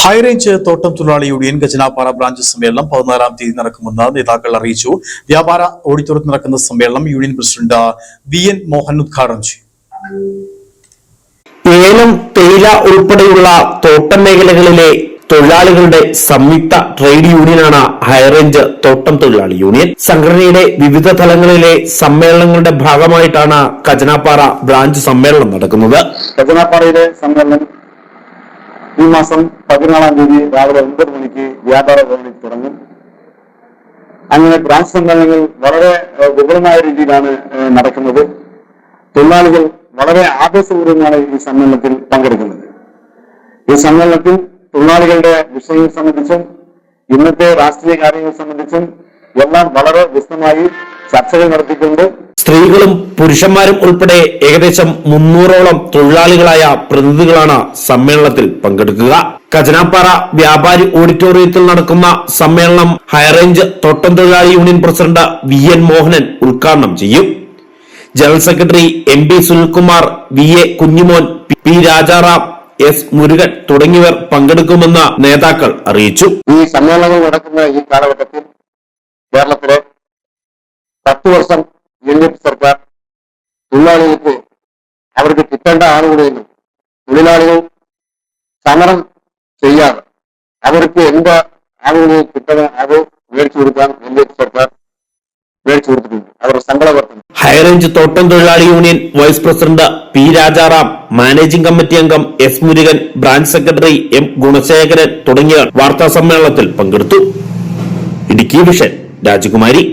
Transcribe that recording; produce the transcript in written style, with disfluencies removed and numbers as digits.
High range തോട്ടം തൊഴിലാളി union ഗജനാപ്പാറ branch സമ്മേളനം 14-ാം തീയതി നടക്കുമെന്ന് നേതാക്കൾ അറിയിച്ചു. വ്യാപാര ഓഡിറ്റോറിയത്തിൽ നടക്കുന്ന സമ്മേളനം യൂണിയൻ പ്രസിഡന്റ് VN മോഹൻ ഉദ്ഘാടനം ചെയ്യും. ഏലം, തേയില ഉൾപ്പെടെയുള്ള തോട്ടം മേഖലകളിലെ തൊഴിലാളികളുടെ സംയുക്ത ട്രേഡ് യൂണിയനാണ് ഹൈറേഞ്ച് തോട്ടം തൊഴിലാളി യൂണിയൻ. സംഘടനയുടെ വിവിധ തലങ്ങളിലെ സമ്മേളനങ്ങളുടെ ഭാഗമായിട്ടാണ് കജനാപ്പാറ ബ്രാഞ്ച് സമ്മേളനം നടക്കുന്നത്. കജനാപ്പാറയിലെ സമ്മേളനം ഈ മാസം 14-ാം തീയതി രാവിലെ 9 മണിക്ക് വ്യാപാര ഭവനിൽ തുടങ്ങും. അങ്ങനെ ബ്രാഞ്ച് സമ്മേളനങ്ങൾ വളരെ വിപുലമായ രീതിയിലാണ് നടക്കുന്നത്. തൊഴിലാളികൾ വളരെ ആവേശപൂർവ്വമാണ് ഈ സമ്മേളനത്തിൽ പങ്കെടുക്കുന്നത്. ഈ സമ്മേളനത്തിൽ തൊഴിലാളികളുടെ വിഷയങ്ങൾ സംബന്ധിച്ചും ഇന്നത്തെ രാഷ്ട്രീയ കാര്യങ്ങൾ സംബന്ധിച്ചും എല്ലാം വളരെ വിശദമായി ചർച്ചകൾ നടത്തിക്കൊണ്ട് സ്ത്രീകളും പുരുഷന്മാരും ഉൾപ്പെടെ ഏകദേശം 300ഓളം തൊഴിലാളികളായ പ്രതിനിധികളാണ് സമ്മേളനത്തിൽ പങ്കെടുക്കുക. കജനാപ്പാറ വ്യാപാരി ഓഡിറ്റോറിയത്തിൽ നടക്കുന്ന സമ്മേളനം ഹൈറേഞ്ച് തോട്ടം തൊഴിലാളി യൂണിയൻ പ്രസിഡന്റ് VN മോഹനൻ ഉദ്ഘാടനം ചെയ്യും. General secretary MP Sunilkumar, VA Kunjumon, P Rajaram, S Murugan തുടങ്ങിയവർ പങ്കെടുക്കുമെന്ന് നേതാക്കൾ അറിയിച്ചു. ഈ സമ്മേളനങ്ങൾ നടക്കുന്ന ഈ കാലഘട്ടത്തിൽ കേരളത്തിലെ 10 വർഷം LDF സർക്കാർ തൊഴിലാളികൾക്ക് അവർക്ക് കിട്ടേണ്ട ആനുകൂല്യങ്ങൾ തൊഴിലാളികൾ സമരം ചെയ്യാതെ അവർക്ക് എന്ത് ആനുകൂല്യം കിട്ടണം അത് മേടിച്ചു കൊടുക്കാൻ LDF സർക്കാർ മേടിച്ചു കൊടുത്തിട്ടുണ്ട്. അവരുടെ ശമ്പള വർധന. ഹൈറേഞ്ച് തോട്ടം തൊഴിലാളി union vice president P Rajaram, managing committee അംഗം S Murugan, branch secretary M Gunasekaran തുടങ്ങിയവർ വാർത്താ സമ്മേളനത്തിൽ പങ്കെടുത്തു. ഇടുക്കി വിഷൻ രാജകുമാരി.